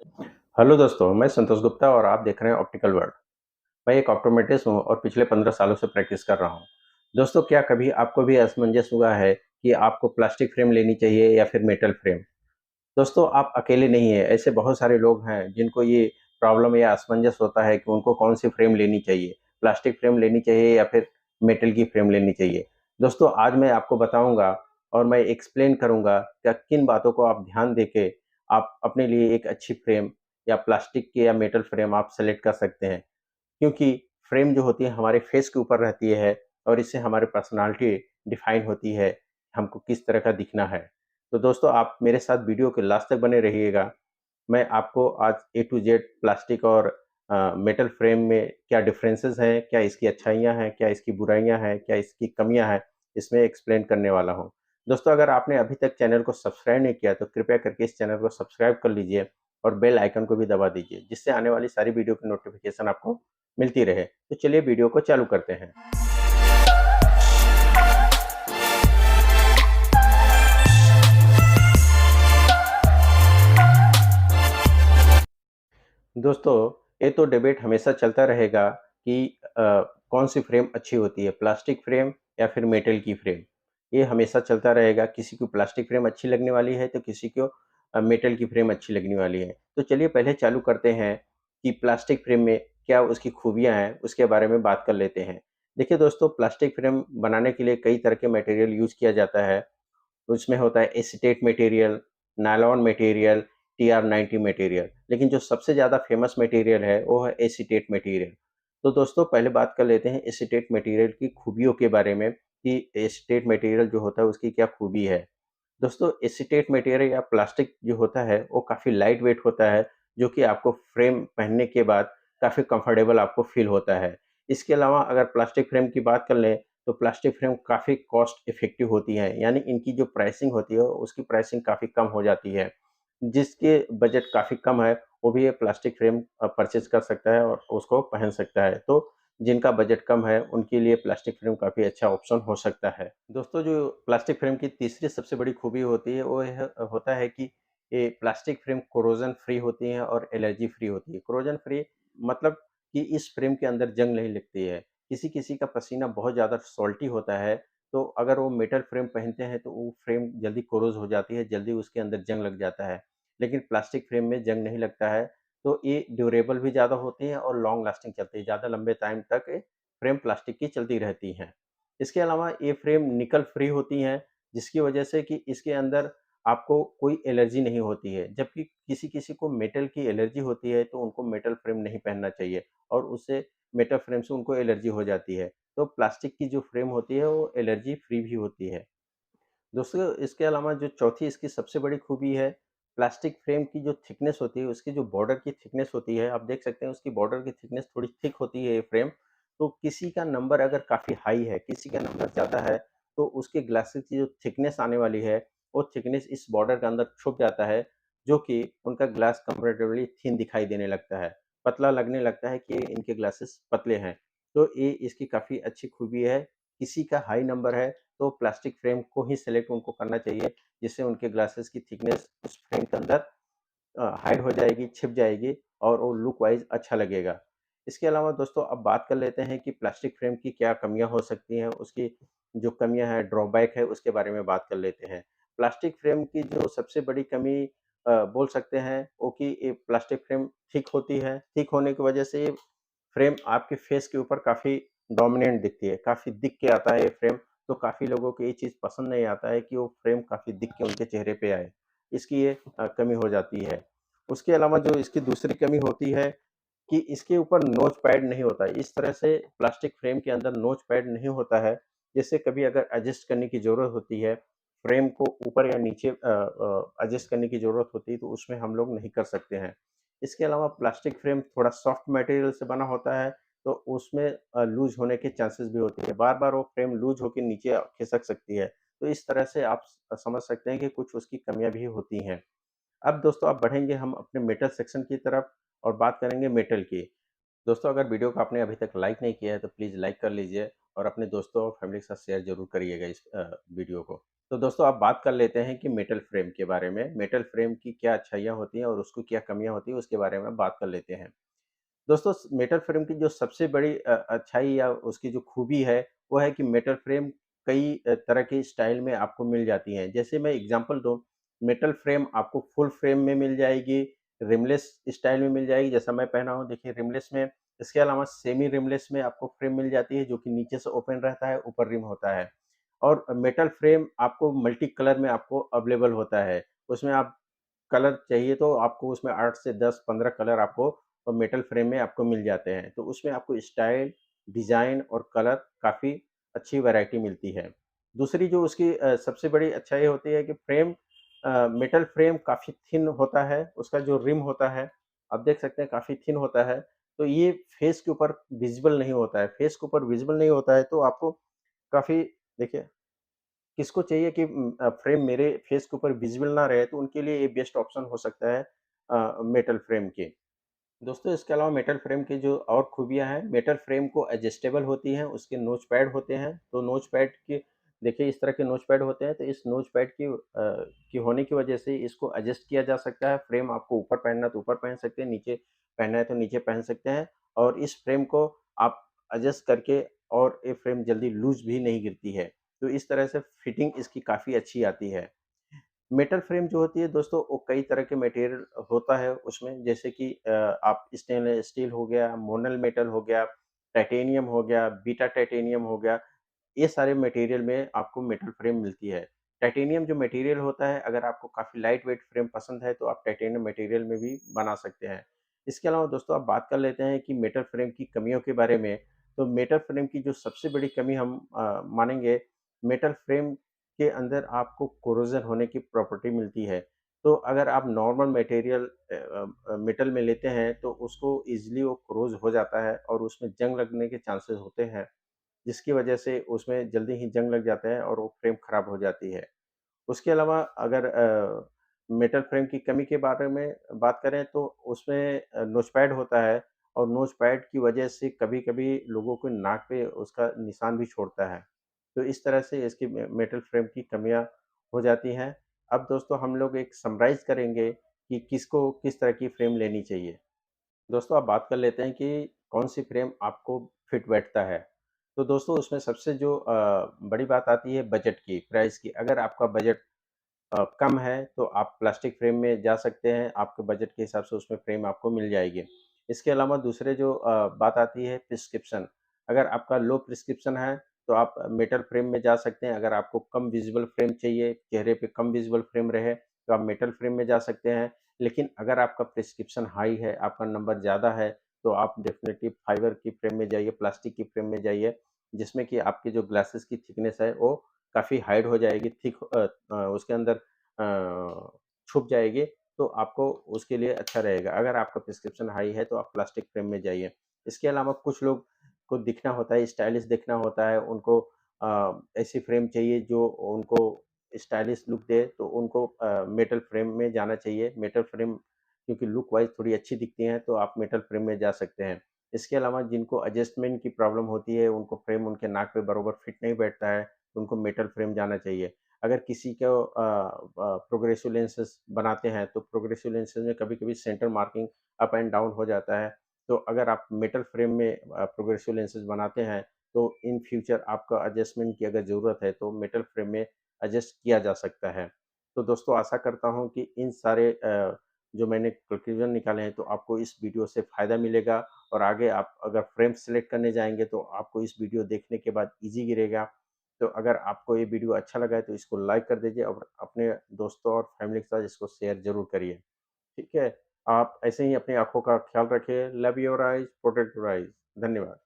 Hello दोस्तों, मैं संतोष गुप्ता और आप देख रहे हैं ऑप्टिकल वर्ल्ड। मैं एक ऑप्टोमेट्रिस्ट हूँ और पिछले 15 सालों से प्रैक्टिस कर रहा हूँ। दोस्तों, क्या कभी आपको भी असमंजस हुआ है कि आपको प्लास्टिक फ्रेम लेनी चाहिए या फिर मेटल फ्रेम? दोस्तों, आप अकेले नहीं हैं, ऐसे बहुत सारे लोग हैं जिनको ये प्रॉब्लम या असमंजस होता है कि उनको कौन-सी फ्रेम लेनी चाहिए, प्लास्टिक फ्रेम लेनी चाहिए या फिर मेटल की फ्रेम लेनी चाहिए। दोस्तों, आज मैं आपको बताऊँगा और मैं एक्सप्लेन करूँगा क्या किन बातों को आप ध्यान देके आप अपने लिए एक अच्छी फ्रेम या प्लास्टिक की या मेटल फ्रेम आप सेलेक्ट कर सकते हैं। क्योंकि फ्रेम जो होती है हमारे फेस के ऊपर रहती है और इससे हमारी पर्सनालिटी डिफाइन होती है, हमको किस तरह का दिखना है। तो दोस्तों, आप मेरे साथ वीडियो के लास्ट तक बने रहिएगा। मैं आपको आज ए टू जेड प्लास्टिक और मेटल फ्रेम में क्या डिफरेंसेस हैं, क्या इसकी अच्छाइयाँ हैं, क्या इसकी बुराइयाँ हैं, क्या इसकी कमियाँ हैं, इसमें एक्सप्लेन करने वाला हूँ। दोस्तों, अगर आपने अभी तक चैनल को सब्सक्राइब नहीं किया तो कृपया करके इस चैनल को सब्सक्राइब कर लीजिए और बेल आइकन को भी दबा दीजिए, जिससे आने वाली सारी वीडियो की नोटिफिकेशन आपको मिलती रहे। तो चलिए वीडियो को चालू करते हैं। दोस्तों, ये तो डिबेट हमेशा चलता रहेगा कि कौन सी फ्रेम अच्छी होती है, प्लास्टिक फ्रेम या फिर मेटल की फ्रेम। ये हमेशा चलता रहेगा, किसी को प्लास्टिक फ्रेम अच्छी लगने वाली है तो किसी को मेटल की फ्रेम अच्छी लगने वाली है। तो चलिए पहले चालू करते हैं कि प्लास्टिक फ्रेम में क्या उसकी खूबियाँ हैं, उसके बारे में बात कर लेते हैं। देखिए दोस्तों, प्लास्टिक फ्रेम बनाने के लिए कई तरह के मटेरियल यूज़ किया जाता है। उसमें होता है acetate material, nylon material, TR material, लेकिन जो सबसे ज़्यादा फेमस मटेरियल है वो है एसीटेट मटेरियल। तो दोस्तों, पहले बात कर लेते हैं एसीटेट मटेरियल की खूबियों के बारे में कि एसीटेट मटेरियल जो होता है उसकी क्या खूबी है। दोस्तों, एसीटेट मटेरियल या प्लास्टिक जो होता है वो काफ़ी लाइट वेट होता है, जो कि आपको फ्रेम पहनने के बाद काफ़ी कंफर्टेबल आपको फ़ील होता है। इसके अलावा अगर प्लास्टिक फ्रेम की बात कर लें तो प्लास्टिक फ्रेम काफ़ी कॉस्ट इफ़ेक्टिव होती हैं, यानी इनकी जो प्राइसिंग होती है उसकी प्राइसिंग काफ़ी कम हो जाती है। जिसके बजट काफ़ी कम है, वो भी ये प्लास्टिक फ्रेम परचेज़ कर सकता है और उसको पहन सकता है। तो जिनका बजट कम है, उनके लिए प्लास्टिक फ्रेम काफ़ी अच्छा ऑप्शन हो सकता है। दोस्तों, जो प्लास्टिक फ्रेम की तीसरी सबसे बड़ी खूबी होती है, वो यह होता है कि ये प्लास्टिक फ्रेम कोरोजन फ्री होती हैं और एलर्जी फ्री होती है। कोरोजन फ्री मतलब कि इस फ्रेम के अंदर जंग नहीं लगती है। किसी-किसी का पसीना बहुत ज़्यादा सॉल्टी होता है, तो अगर वो मेटल फ्रेम पहनते हैं, तो वो फ्रेम जल्दी कोरोज़ हो जाती है, जल्दी उसके अंदर जंग लग जाता है। लेकिन प्लास्टिक फ्रेम में जंग नहीं लगता है, तो ये ड्यूरेबल भी ज़्यादा होती हैं और लॉन्ग लास्टिंग चलती है, ज़्यादा लंबे टाइम तक ये फ्रेम प्लास्टिक की चलती रहती हैं। इसके अलावा ये फ्रेम निकल फ्री होती हैं, जिसकी वजह से कि इसके अंदर आपको कोई एलर्जी नहीं होती है, जबकि किसी-किसी को मेटल की एलर्जी होती है, तो उनको मेटल फ्रेम नहीं पहनना चाहिए और उससे मेटल फ्रेम से उनको एलर्जी हो जाती है। तो प्लास्टिक की जो फ्रेम होती है, वो एलर्जी फ्री भी होती है। दोस्तों, इसके अलावा जो चौथी इसकी सबसे बड़ी खूबी है, प्लास्टिक फ्रेम की जो थिकनेस होती है, उसकी जो बॉर्डर की थिकनेस होती है, आप देख सकते हैं उसकी बॉर्डर की थिकनेस थोड़ी थिक होती है ये फ्रेम। तो किसी का नंबर अगर काफ़ी हाई है, किसी का नंबर ज़्यादा है, तो उसके ग्लासेस की जो थिकनेस आने वाली है, वो थिकनेस इस बॉर्डर के अंदर छुप जाता है, जो कि उनका ग्लास कंपैरेटिवली थिन दिखाई देने लगता है। पतला लगने लगता है कि इनके ग्लासेस पतले हैं। तो ये इसकी काफ़ी अच्छी खूबी है। किसी का हाई नंबर है तो प्लास्टिक फ्रेम को ही सेलेक्ट उनको करना चाहिए, जिससे उनके ग्लासेस की थिकनेस उस फ्रेम के अंदर हाइड हो जाएगी, छिप जाएगी और वो लुक वाइज़ अच्छा लगेगा। इसके अलावा दोस्तों, अब बात कर लेते हैं कि प्लास्टिक फ्रेम की क्या कमियाँ हो सकती हैं, उसकी जो कमियाँ हैं, ड्रॉबैक है, उसके बारे में बात कर लेते हैं। प्लास्टिक फ्रेम की जो सबसे बड़ी कमी बोल सकते हैं वो कि ये प्लास्टिक फ्रेम थिक होती है। थिक होने की वजह से ये फ्रेम आपके फेस के ऊपर काफ़ी डोमिनेंट दिखती है, काफ़ी दिख के आता है ये फ्रेम, तो काफ़ी लोगों को ये चीज़ पसंद नहीं आता है कि वो फ्रेम काफ़ी दिख के उनके चेहरे पे आए। इसकी ये कमी हो जाती है। उसके अलावा जो इसकी दूसरी कमी होती है कि इसके ऊपर नोच पैड नहीं होता है। इस तरह से प्लास्टिक फ्रेम के अंदर नोच पैड नहीं होता है, जिससे कभी अगर एडजस्ट करने की ज़रूरत होती है, फ्रेम को ऊपर या नीचे एडजस्ट करने की ज़रूरत होती है, तो उसमें हम लोग नहीं कर सकते हैं। इसके अलावा प्लास्टिक फ्रेम थोड़ा सॉफ्ट मटेरियल से बना होता है, तो उसमें लूज़ होने के चांसेस भी होते हैं। बार-बार वो फ्रेम लूज़ होके नीचे खिसक सकती है। तो इस तरह से आप समझ सकते हैं कि कुछ उसकी कमियाँ भी होती हैं। अब दोस्तों, अब बढ़ेंगे हम अपने मेटल सेक्शन की तरफ और बात करेंगे मेटल की। दोस्तों, अगर वीडियो को आपने अभी तक लाइक नहीं किया है तो प्लीज़ लाइक कर लीजिए और अपने दोस्तों और फैमिली के साथ शेयर ज़रूर करिएगा इस वीडियो को। तो दोस्तों आप बात कर लेते हैं कि मेटल फ्रेम के बारे में। मेटल फ्रेम की क्या अच्छाइयाँ होती हैं और उसको क्या कमियाँ होती हैं, उसके बारे में बात कर लेते हैं। दोस्तों मेटल फ्रेम की जो सबसे बड़ी अच्छाई या उसकी जो खूबी है, वो है कि मेटल फ्रेम कई तरह के स्टाइल में आपको मिल जाती हैं। जैसे मैं एग्ज़ाम्पल दूँ, मेटल फ्रेम आपको फुल फ्रेम में मिल जाएगी, रिमलेस स्टाइल में मिल जाएगी, जैसा मैं पहना हूँ देखिए रिमलेस में। इसके अलावा सेमी रिमलेस में आपको फ्रेम मिल जाती है, जो कि नीचे से ओपन रहता है, ऊपर रिम होता है। और मेटल फ्रेम आपको मल्टी कलर में आपको अवेलेबल होता है। उसमें आप कलर चाहिए तो आपको उसमें 8 से 10, 15 कलर आपको मेटल फ्रेम में आपको मिल जाते हैं। तो उसमें आपको स्टाइल, डिज़ाइन और कलर काफ़ी अच्छी वैरायटी मिलती है। दूसरी जो उसकी सबसे बड़ी अच्छाई होती है कि मेटल फ्रेम काफ़ी थिन होता है, उसका जो रिम होता है, आप देख सकते हैं काफ़ी थिन होता है, तो ये फेस के ऊपर विज़िबल नहीं होता है। फेस के ऊपर विज़िबल नहीं होता है तो आपको काफ़ी देखिए किसको चाहिए कि फ्रेम मेरे फेस के ऊपर विज़िबल ना रहे, तो उनके लिए ये बेस्ट ऑप्शन हो सकता है मेटल फ्रेम के। दोस्तों इसके अलावा मेटल फ्रेम की जो और खूबियाँ हैं, मेटल फ्रेम को एडजस्टेबल होती हैं, उसके नोच पैड होते हैं, तो नोच पैड की देखिए इस तरह के नोच पैड होते हैं, तो इस नोच पैड की होने की वजह से इसको एडजस्ट किया जा सकता है। फ्रेम आपको ऊपर पहनना है तो ऊपर पहन सकते हैं, नीचे पहनना है तो नीचे पहन सकते हैं और इस फ्रेम को आप एडजस्ट करके और ये फ्रेम जल्दी लूज़ भी नहीं गिरती है। तो इस तरह से फिटिंग इसकी काफ़ी अच्छी आती है। मेटल फ्रेम जो होती है दोस्तों वो कई तरह के मटेरियल होता है उसमें जैसे कि आप स्टेनलेस स्टील हो गया, मोनल मेटल हो गया, टाइटेनियम हो गया, बीटा टाइटेनियम हो गया, ये सारे मटेरियल में आपको मेटल फ्रेम मिलती है। टाइटेनियम जो मटेरियल होता है अगर आपको काफ़ी लाइट वेट फ्रेम पसंद है तो आप टाइटेनियम मटेरियल में भी बना सकते हैं। इसके अलावा दोस्तों आप बात कर लेते हैं कि मेटल फ्रेम की कमियों के बारे में, तो मेटल फ्रेम की जो सबसे बड़ी कमी हम मानेंगे, मेटल फ्रेम के अंदर आपको कोरोज़न होने की प्रॉपर्टी मिलती है। तो अगर आप नॉर्मल मेटल में लेते हैं तो उसको ईज़िली वो कोरोज़ हो जाता है और उसमें जंग लगने के चांसेस होते हैं। जिसकी वजह से उसमें जल्दी ही जंग लग जाता है और वो फ्रेम खराब हो जाती है। उसके अलावा अगर मेटल फ्रेम की कमी के बारे में बात करें तो उसमें नोचपैड होता है और नोचपैड की वजह से कभी-कभी लोगों के नाक पे उसका निशान भी छोड़ता है। तो इस तरह से इसकी मेटल फ्रेम की कमियाँ हो जाती हैं। अब दोस्तों हम लोग एक समराइज़ करेंगे कि किसको किस तरह की फ्रेम लेनी चाहिए। दोस्तों, आप बात कर लेते हैं कि कौन-सी फ्रेम आपको फिट बैठता है। तो दोस्तों उसमें सबसे जो बड़ी बात आती है बजट की, प्राइस की। अगर आपका बजट कम है तो आप प्लास्टिक फ्रेम में जा सकते हैं, आपके बजट के हिसाब से उसमें फ्रेम आपको मिल जाएगी। इसके अलावा दूसरे जो बात आती है प्रिस्क्रिप्शन, अगर आपका लो प्रिस्क्रिप्शन है तो आप मेटल फ्रेम में जा सकते हैं, अगर आपको कम विज़िबल फ्रेम चाहिए, चेहरे पे कम विज़िबल फ्रेम रहे, तो आप मेटल फ्रेम में जा सकते हैं। लेकिन अगर आपका प्रिस्क्रिप्शन हाई है, आपका नंबर ज़्यादा है, तो आप डेफ़िनिटली फाइबर की फ्रेम में जाइए, प्लास्टिक की फ्रेम में जाइए, जिसमें कि आपकी जो ग्लासेस की थिकनेस है वो काफ़ी हाइड हो जाएगी, उसके अंदर छुप जाएगी, तो आपको उसके लिए अच्छा रहेगा। अगर आपका प्रिस्क्रिप्शन हाई है, तो आप प्लास्टिक फ्रेम में जाइए। इसके अलावा कुछ लोग को दिखना होता है, स्टाइलिश दिखना होता है, उनको ऐसी फ्रेम चाहिए जो उनको स्टाइलिश लुक दे, तो उनको मेटल फ्रेम में जाना चाहिए। मेटल फ्रेम क्योंकि लुक वाइज़ थोड़ी अच्छी दिखती हैं, तो आप मेटल फ्रेम में जा सकते हैं। इसके अलावा जिनको एडजस्टमेंट की प्रॉब्लम होती है, उनको फ्रेम उनके नाक पे बरोबर फिट नहीं बैठता है, तो उनको मेटल फ्रेम जाना चाहिए। अगर किसी को प्रोग्रेसिव लेंसेज़ बनाते हैं, तो प्रोग्रेसिव लेंसेज़ में कभी-कभी centre marking up and down हो जाता है। तो अगर आप मेटल फ्रेम में प्रोग्रेसिव लेंसेज़ बनाते हैं, तो इन फ्यूचर आपको एडजस्टमेंट की अगर ज़रूरत है, तो मेटल फ्रेम में एडजस्ट किया जा सकता है। तो दोस्तों आशा करता हूँ कि इन सारे जो मैंने कंक्लूज़न निकाले हैं, तो आपको इस वीडियो से फ़ायदा मिलेगा और आगे आप अगर फ्रेम सेलेक्ट करने जाएँगे, तो आपको इस वीडियो देखने के बाद ईज़ी गिरेगा। तो अगर आपको ये वीडियो अच्छा लगा है तो इसको लाइक कर दीजिए और अपने दोस्तों और फैमिली के साथ इसको शेयर ज़रूर करिए, ठीक है? आप ऐसे ही अपनी आँखों का ख़्याल रखिए। Love your eyes, protect your eyes. धन्यवाद।